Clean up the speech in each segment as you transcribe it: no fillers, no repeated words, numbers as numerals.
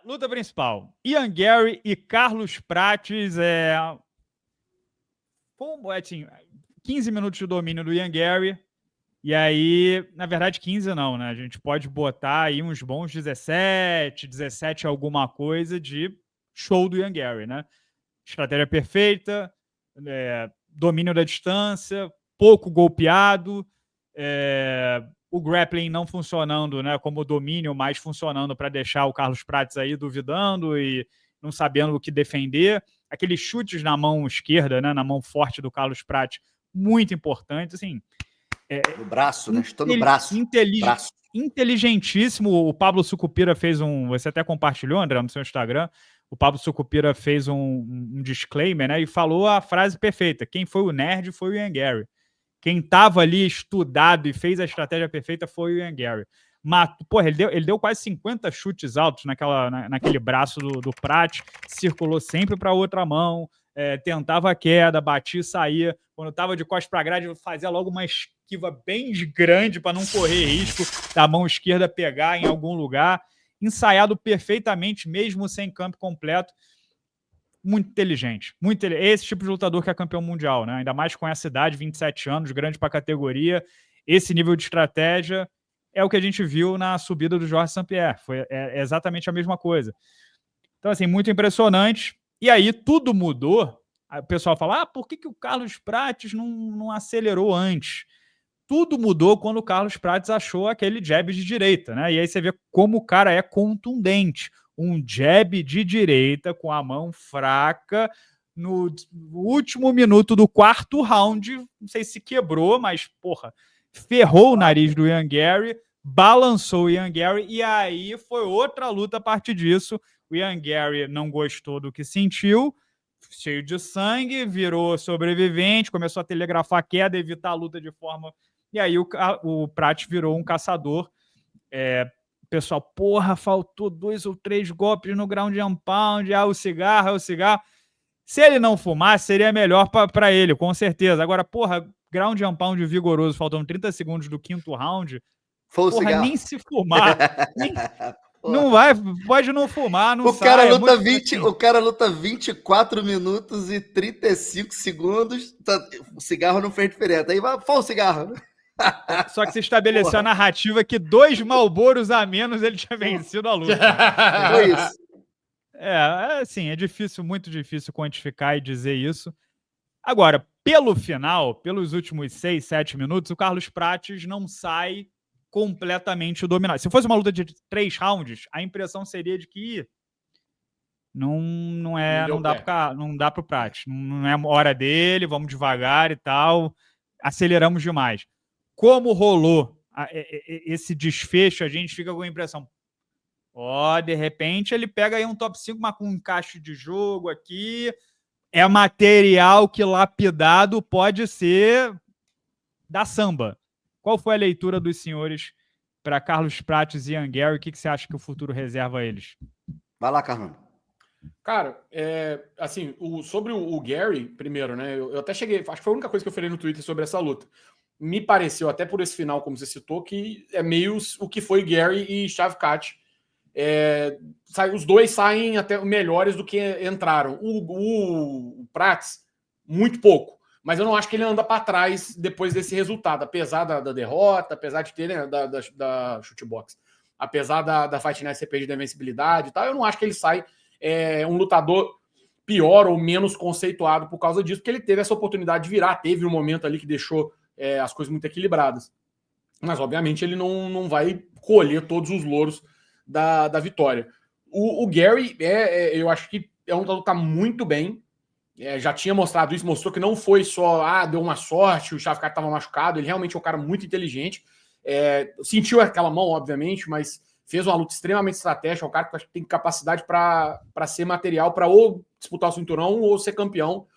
luta principal. Ian Gary e Carlos Prates. Assim, 15 minutos de domínio do Ian Gary. E aí, na verdade, 15 não, né? A gente pode botar aí uns bons 17 alguma coisa de show do Ian Gary, né? Estratégia perfeita, domínio da distância, pouco golpeado, o grappling não funcionando, né, como domínio, mas funcionando para deixar o Carlos Prates aí duvidando e não sabendo o que defender. Aqueles chutes na mão esquerda, né, na mão forte do Carlos Prates, muito importante, assim. No braço, né? Estou no braço. Inteligentíssimo. O Pablo Sucupira fez você até compartilhou, André, no seu Instagram. O Pablo Sucupira fez um disclaimer, né? E falou a frase perfeita: quem foi o nerd foi o Ian Gary. Quem estava ali estudado e fez a estratégia perfeita foi o Ian Gary. Mas, porra, ele deu quase 50 chutes altos naquele braço do Prates, circulou sempre para a outra mão, tentava a queda, batia e saía. Quando estava de costas para a grade, fazia logo uma esquiva bem grande para não correr risco da mão esquerda pegar em algum lugar. Ensaiado perfeitamente, mesmo sem campo completo. Muito inteligente. Esse tipo de lutador que é campeão mundial, né? Ainda mais com essa idade, 27 anos, grande para a categoria. Esse nível de estratégia é o que a gente viu na subida do Jorge St-Pierre. É exatamente a mesma coisa. Então, assim, muito impressionante. E aí tudo mudou. O pessoal fala, por que o Carlos Prates não acelerou antes? Tudo mudou quando o Carlos Prates achou aquele jab de direita, né? E aí você vê como o cara é contundente. Um jab de direita com a mão fraca no último minuto do quarto round. Não sei se quebrou, mas, porra, ferrou o nariz do Ian Gary, balançou o Ian Gary e aí foi outra luta a partir disso. O Ian Gary não gostou do que sentiu, cheio de sangue, virou sobrevivente, começou a telegrafar a queda, evitar a luta de forma... E aí o Prates virou um caçador. O pessoal, porra, faltou 2 ou 3 golpes no ground and pound, o cigarro. Se ele não fumasse, seria melhor para ele, com certeza. Agora, porra, ground and pound vigoroso, faltando 30 segundos do quinto round, porra, nem se fumar, não vai, pode não fumar, não sai. O cara luta 24 minutos e 35 segundos, o cigarro não fez diferença. Aí vai, foi o cigarro. Só que se estabeleceu a narrativa que 2 Marlboros a menos ele tinha vencido a luta. Foi isso. Assim, é difícil, muito difícil quantificar e dizer isso. Agora, pelo final, pelos últimos 6, 7 minutos, o Carlos Prates não sai completamente dominado. Se fosse uma luta de 3 rounds, a impressão seria de que não dá pro Prates. Não é a hora dele, vamos devagar e tal. Aceleramos demais. Como rolou esse desfecho, a gente fica com a impressão, de repente ele pega aí um top 5, mas com um encaixe de jogo aqui, é material que lapidado pode ser da samba. Qual foi a leitura dos senhores para Carlos Prates e Ian Gary? O que você acha que o futuro reserva a eles? Vai lá, Carlão. Cara, assim, sobre o Gary, primeiro, né? Eu até cheguei, acho que foi a única coisa que eu falei no Twitter sobre essa luta. Me pareceu, até por esse final, como você citou, que é meio o que foi Gary e Shavkat. Os dois saem até melhores do que entraram. O Prates, muito pouco. Mas eu não acho que ele anda para trás depois desse resultado, apesar da derrota, apesar de ter, né, da shootbox, apesar da Fight Night ser perdida a invencibilidade e tal, eu não acho que ele sai um lutador pior ou menos conceituado por causa disso, porque ele teve essa oportunidade de virar, teve um momento ali que deixou as coisas muito equilibradas. Mas, obviamente, ele não vai colher todos os louros da vitória. O Gary, eu acho que é um lutador que está muito bem. Já tinha mostrado isso, mostrou que não foi só, deu uma sorte, o Shavkat estava machucado, ele realmente é um cara muito inteligente. Sentiu aquela mão, obviamente, mas fez uma luta extremamente estratégica, é um cara que tem capacidade para ser material para ou disputar o cinturão ou ser campeão.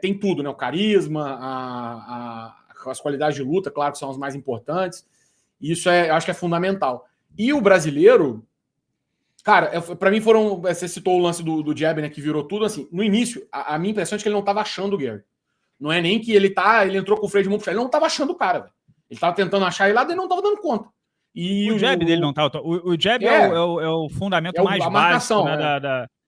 Tem tudo, né? O carisma, as qualidades de luta, claro que são as mais importantes. Isso eu acho que é fundamental. E o brasileiro, cara, para mim você citou o lance do jab, né, que virou tudo, assim, no início, a minha impressão é que ele não estava achando o Gary. Não é nem que ele entrou com o freio de mão puxado, ele não estava achando o cara, velho. Ele estava tentando achar ele lá, ele não estava dando conta. E o jab dele não tá... O jab é o fundamento mais básico, né,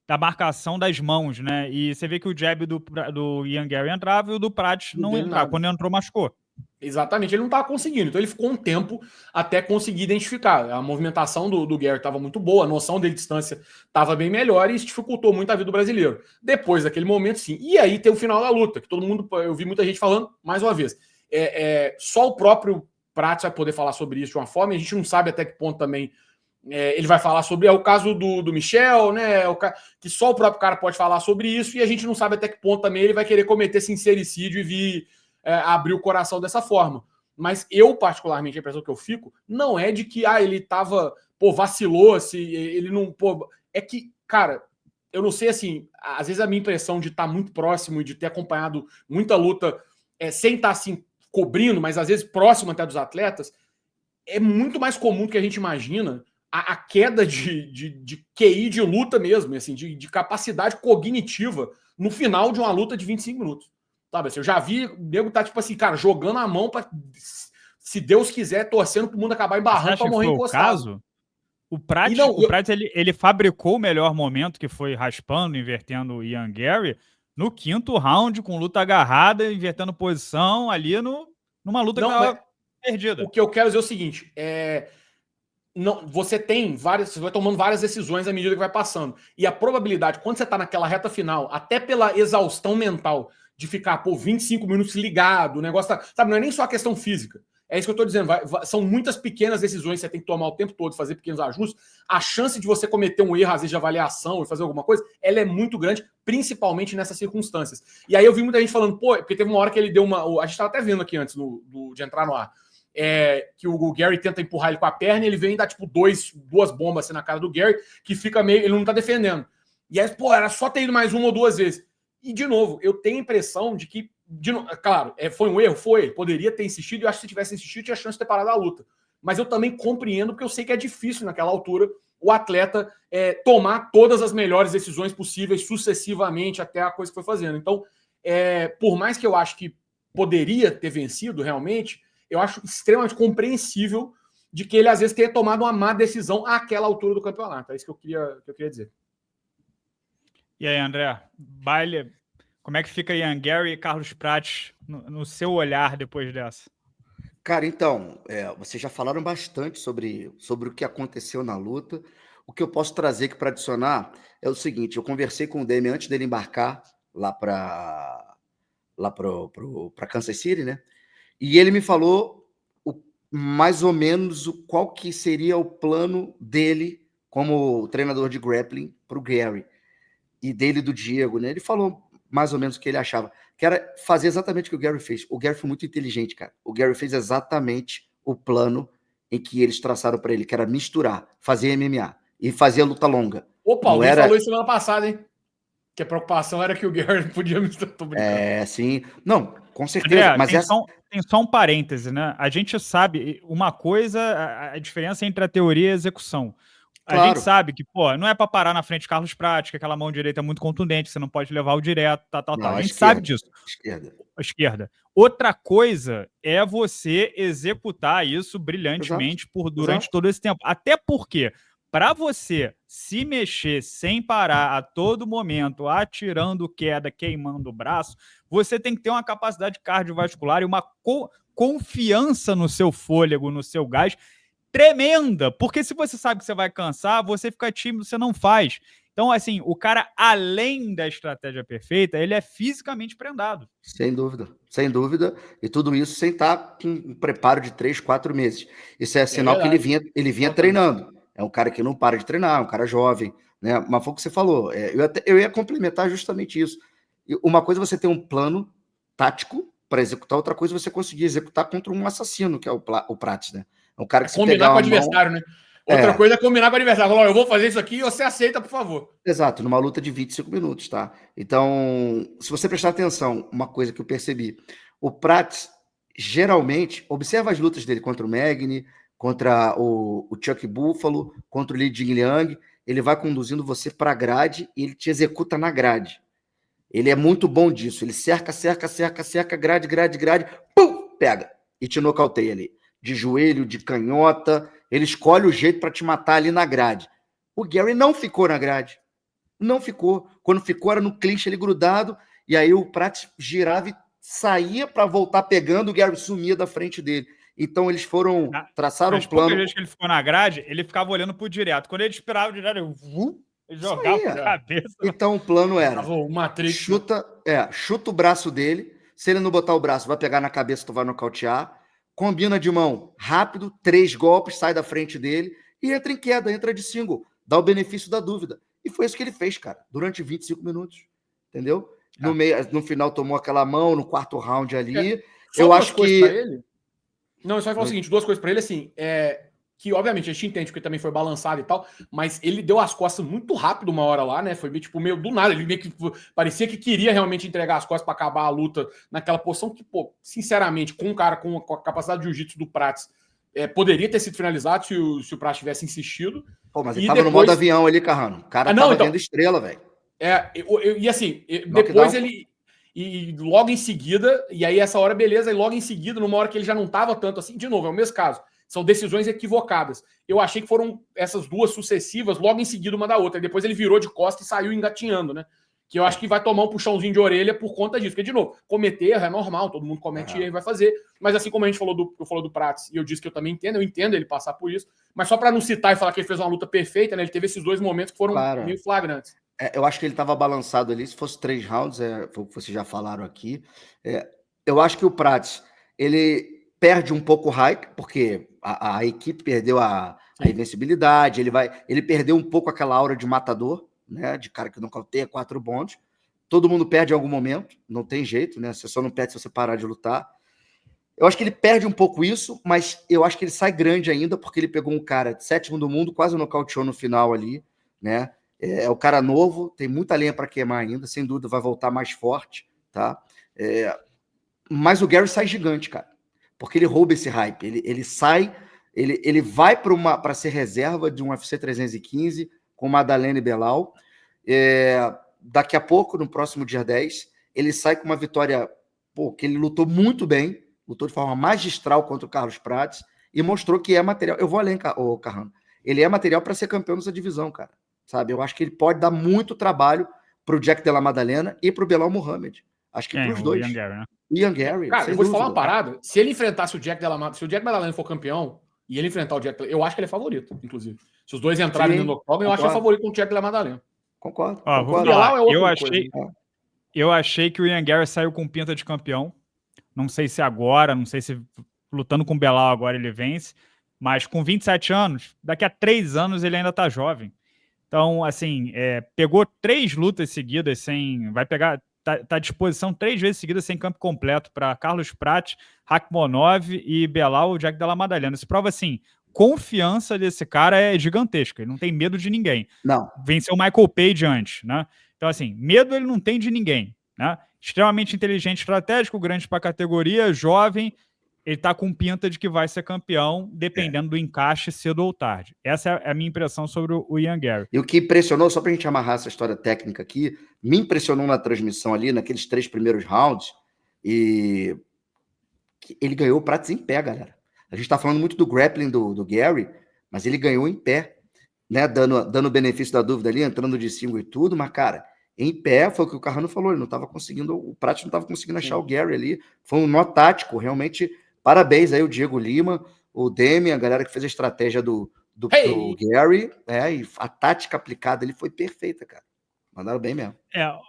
da marcação das mãos, né? E você vê que o jab do Ian Gary entrava e o do Prates não entrava. Quando entrou, machucou. Exatamente, ele não estava conseguindo. Então ele ficou um tempo até conseguir identificar. A movimentação do Gary estava muito boa, a noção de distância estava bem melhor e isso dificultou muito a vida do brasileiro. Depois daquele momento, sim. E aí tem o final da luta, que todo mundo, eu vi muita gente falando, mais uma vez, só o próprio Prates vai poder falar sobre isso de uma forma, e a gente não sabe até que ponto também ele vai falar sobre. É o caso do Michel, né? Que só o próprio cara pode falar sobre isso, e a gente não sabe até que ponto também ele vai querer cometer sincericídio e vir abrir o coração dessa forma. Mas eu, particularmente, a impressão que eu fico não é de que ele tava, vacilou, se ele não. É que, cara, eu não sei, assim, às vezes a minha impressão de estar muito próximo e de ter acompanhado muita luta sem estar assim cobrindo, mas às vezes próximo até dos atletas, é muito mais comum do que a gente imagina a queda de QI de luta mesmo, assim, de capacidade cognitiva no final de uma luta de 25 minutos. Sabe, assim, eu já vi o nego tá, tipo assim, cara, jogando a mão para, se Deus quiser, torcendo pro mundo acabar embarrando para morrer encostado. Caso? O Prates, ele fabricou o melhor momento, que foi raspando, invertendo o Ian Gary, no 5º round, com luta agarrada, invertendo posição, ali numa luta que estava perdida. O que eu quero dizer é o seguinte, você vai tomando várias decisões à medida que vai passando. E a probabilidade, quando você tá naquela reta final, até pela exaustão mental, de ficar, 25 minutos ligado, o negócio tá... Sabe, não é nem só a questão física. É isso que eu tô dizendo. São muitas pequenas decisões que você tem que tomar o tempo todo, fazer pequenos ajustes. A chance de você cometer um erro, às vezes, de avaliação e fazer alguma coisa, ela é muito grande, principalmente nessas circunstâncias. E aí eu vi muita gente falando, porque teve uma hora que ele deu uma... A gente tava até vendo aqui antes de entrar no ar, que o Gary tenta empurrar ele com a perna e ele vem e dá, tipo, duas bombas assim na cara do Gary, que fica meio... Ele não tá defendendo. E aí, era só ter ido mais uma ou duas vezes. E, de novo, eu tenho a impressão de que, claro, foi um erro, poderia ter insistido, e eu acho que se tivesse insistido, tinha chance de ter parado a luta. Mas eu também compreendo, porque eu sei que é difícil naquela altura o atleta tomar todas as melhores decisões possíveis sucessivamente até a coisa que foi fazendo. Então, por mais que eu acho que poderia ter vencido realmente, eu acho extremamente compreensível de que ele, às vezes, tenha tomado uma má decisão àquela altura do campeonato. É isso que eu queria dizer. E aí, André, baile, como é que fica Ian Gary e Carlos Prates no seu olhar depois dessa? Cara, então, vocês já falaram bastante sobre o que aconteceu na luta. O que eu posso trazer aqui para adicionar é o seguinte: eu conversei com o Demi antes dele embarcar lá para Kansas City, né? E ele me falou mais ou menos qual que seria o plano dele como treinador de grappling para o Gary. E dele do Diego, né? Ele falou mais ou menos o que ele achava, que era fazer exatamente o que o Gary fez. O Gary foi muito inteligente, cara. O Gary fez exatamente o plano em que eles traçaram para ele, que era misturar, fazer MMA e fazer luta longa. Opa, alguém falou isso semana passada, hein? Que a preocupação era que o Gary não podia misturar. Tô brincando. Sim. Não, com certeza. André, mas tem só um parêntese, né? A gente sabe uma coisa, a diferença entre a teoria e a execução. A gente sabe que, não é para parar na frente de Carlos Prates, que aquela mão direita é muito contundente, você não pode levar o direto, tal. A gente sabe disso. Esquerda. Outra coisa é você executar isso brilhantemente durante todo esse tempo. Até porque, para você se mexer sem parar a todo momento, atirando queda, queimando o braço, você tem que ter uma capacidade cardiovascular e uma confiança no seu fôlego, no seu gás, tremenda, porque se você sabe que você vai cansar, você fica tímido, você não faz. Então, assim, o cara, além da estratégia perfeita, ele é fisicamente prendado. Sem dúvida, e tudo isso sem estar com um preparo de 3, 4 meses. Isso é sinal que ele vinha treinando. É um cara que não para de treinar, um cara jovem, né? Mas foi o que você falou, eu ia complementar justamente isso. Uma coisa é você ter um plano tático para executar, outra coisa é você conseguir executar contra um assassino, que é o Prates, né? É um cara que combinar com o adversário, né? Outra coisa é combinar com o adversário. Falar, eu vou fazer isso aqui e você aceita, por favor. Exato, numa luta de 25 minutos, tá? Então, se você prestar atenção, uma coisa que eu percebi, o Prates, geralmente, observa as lutas dele contra o Magny, contra o Chuck Buffalo, contra o Li Jingliang, ele vai conduzindo você para a grade e ele te executa na grade. Ele é muito bom disso. Ele cerca, grade, pum, pega e te nocauteia ali. De joelho, de canhota, Ele escolhe o jeito para te matar ali na grade. O Gary não ficou na grade. Não ficou. Quando ficou, era no clinch ali grudado, e aí o Pratt girava e saía para voltar pegando, o Gary sumia da frente dele. Então eles traçaram um plano. Poucas vezes que ele ficou na grade, ele ficava olhando pro direto. Quando ele esperava o direto, ele jogava a cabeça. Então o plano era: chuta o braço dele. Se ele não botar o braço, vai pegar na cabeça, tu vai nocautear. Combina de mão rápido, 3 golpes, sai da frente dele e entra em queda, entra de single. Dá o benefício da dúvida. E foi isso que ele fez, cara, durante 25 minutos. Entendeu? No final tomou aquela mão, no 4º round ali. Eu acho que... Ele? Não, eu só ia falar o seguinte, 2 coisas pra ele, assim, que obviamente a gente entende porque também foi balançado e tal, mas ele deu as costas muito rápido uma hora lá, né? Foi meio do nada, ele meio que parecia que queria realmente entregar as costas para acabar a luta naquela posição que, pô, sinceramente, com um cara com a capacidade de jiu-jitsu do Prats, poderia ter sido finalizado se o Prats tivesse insistido. Pô, mas ele tava no modo avião ali, Carrano. O cara tava vendo estrela, velho. E assim, depois ele... E logo em seguida, e aí essa hora, beleza, e logo em seguida, numa hora que ele já não tava tanto assim, de novo, é o mesmo caso. São decisões equivocadas. Eu achei que foram essas 2 sucessivas, logo em seguida uma da outra. E depois ele virou de costa e saiu engatinhando, né? Que eu acho que vai tomar um puxãozinho de orelha por conta disso. Porque, de novo, cometer erro é normal, todo mundo comete erro e vai fazer. Mas assim como a gente falou do Prats, e eu disse que eu também entendo, eu entendo ele passar por isso. Mas só para não citar e falar que ele fez uma luta perfeita, né? Ele teve esses 2 momentos que foram meio flagrantes. Eu acho que ele estava balançado ali. Se fosse 3 rounds, vocês já falaram aqui. Eu acho que o Prats, ele perde um pouco o hype, porque a equipe perdeu a invencibilidade, ele perdeu um pouco aquela aura de matador, né? De cara que não nocauteia 4 bondes. Todo mundo perde em algum momento, não tem jeito, né? Você só não perde se você parar de lutar. Eu acho que ele perde um pouco isso, mas eu acho que ele sai grande ainda, porque ele pegou um cara de 7º do mundo, quase nocauteou no final ali, né? É o cara novo, tem muita lenha para queimar ainda, sem dúvida vai voltar mais forte, tá? Mas o Gary sai gigante, cara, porque ele rouba esse hype, ele vai para ser reserva de um UFC 315 com Madalena e Belal. Daqui a pouco, no próximo dia 10, ele sai com uma vitória, que ele lutou muito bem, lutou de forma magistral contra o Carlos Prates e mostrou que é material. Eu vou além, Carrano. Ele é material para ser campeão dessa divisão, cara. Sabe? Eu acho que ele pode dar muito trabalho para o Jack Della Maddalena e para o Belal Muhammad. Acho que para os dois. Ian Gary, né? Ian Gary. Cara, eu vou te falar uma parada. Se ele enfrentasse o Jack Della Maddalena, se o Jack Maddalena for campeão e ele enfrentar o Jack, eu acho que ele é favorito, inclusive. Se os dois entrarem no octógono, eu acho que é favorito com o Jack Della Maddalena. Concordo. Vou falar. Eu achei que o Ian Gary saiu com pinta de campeão. Não sei se agora, não sei se lutando com o Belal agora ele vence, mas com 27 anos, daqui a 3 anos ele ainda tá jovem. Então, assim, pegou 3 lutas seguidas sem... Vai pegar... Tá à disposição 3 vezes seguidas sem campo completo para Carlos Prates, Rakhmonov e Belal, Jack Della Maddalena. Isso prova, assim, confiança desse cara é gigantesca. Ele não tem medo de ninguém. Não. Venceu o Michael Page antes, né? Então, assim, medo ele não tem de ninguém, né? Extremamente inteligente, estratégico, grande para a categoria, jovem. Ele tá com pinta de que vai ser campeão, dependendo do encaixe cedo ou tarde. Essa é a minha impressão sobre o Ian Gary. E o que impressionou, só pra gente amarrar essa história técnica aqui, me impressionou na transmissão ali, naqueles 3 primeiros rounds, e ele ganhou o Prates em pé, galera. A gente tá falando muito do grappling do Gary, mas ele ganhou em pé, né? Dando o benefício da dúvida ali, entrando de single e tudo, mas, cara, em pé, foi o que o Carrano falou, ele não tava conseguindo, o Prates não tava conseguindo achar o Gary ali. Foi um nó tático, realmente. Parabéns aí o Diego Lima, o Demi, a galera que fez a estratégia do Gary, e a tática aplicada ali foi perfeita, cara. Mandaram bem mesmo.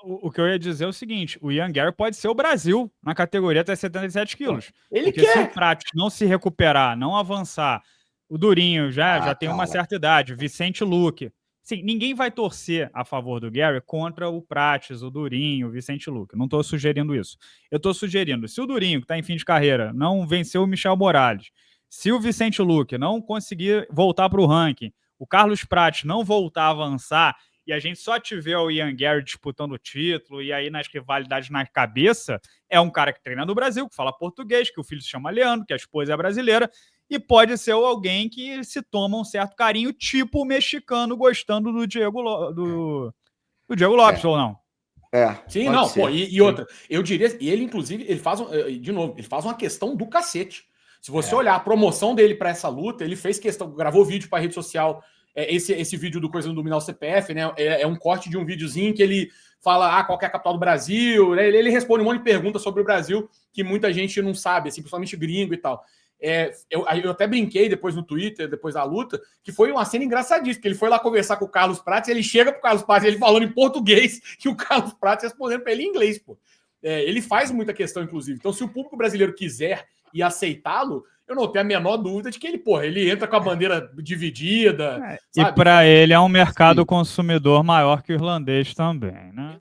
O que eu ia dizer é o seguinte, o Ian Gary pode ser o Brasil na categoria até 77 quilos. Porque se o Prates não se recuperar, não avançar, o Durinho já tem uma certa idade, Vicente Luque. Sim, ninguém vai torcer a favor do Gary contra o Prates, o Durinho, o Vicente Luque. Não estou sugerindo isso. Eu estou sugerindo, se o Durinho, que está em fim de carreira, não venceu o Michel Morales, se o Vicente Luque não conseguir voltar para o ranking, o Carlos Prates não voltar a avançar e a gente só tiver o Ian Gary disputando o título e aí nas rivalidades na cabeça, é um cara que treina no Brasil, que fala português, que o filho se chama Leandro, que a esposa é brasileira, e pode ser alguém que se toma um certo carinho, tipo o mexicano gostando do Diego Lopes, ou não? Sim, não, pô, e outra, eu diria, e ele inclusive, ele faz uma questão do cacete. Se você olhar a promoção dele para essa luta, ele fez questão, gravou vídeo para rede social. Esse vídeo do Coisa não Dominar o CPF, né? É um corte de um videozinho que ele fala qual que é a capital do Brasil, né? Ele responde um monte de perguntas sobre o Brasil que muita gente não sabe, assim, principalmente gringo e tal. Eu até brinquei depois no Twitter, depois da luta, que foi uma cena engraçadíssima, porque ele foi lá conversar com o Carlos Prates, ele chega pro Carlos Prates, ele falando em português, e o Carlos Prates respondendo para ele em inglês, pô. Ele faz muita questão, inclusive. Então, se o público brasileiro quiser e aceitá-lo, eu não tenho a menor dúvida de que ele entra com a bandeira dividida. E para ele é um mercado consumidor maior que o irlandês também, né?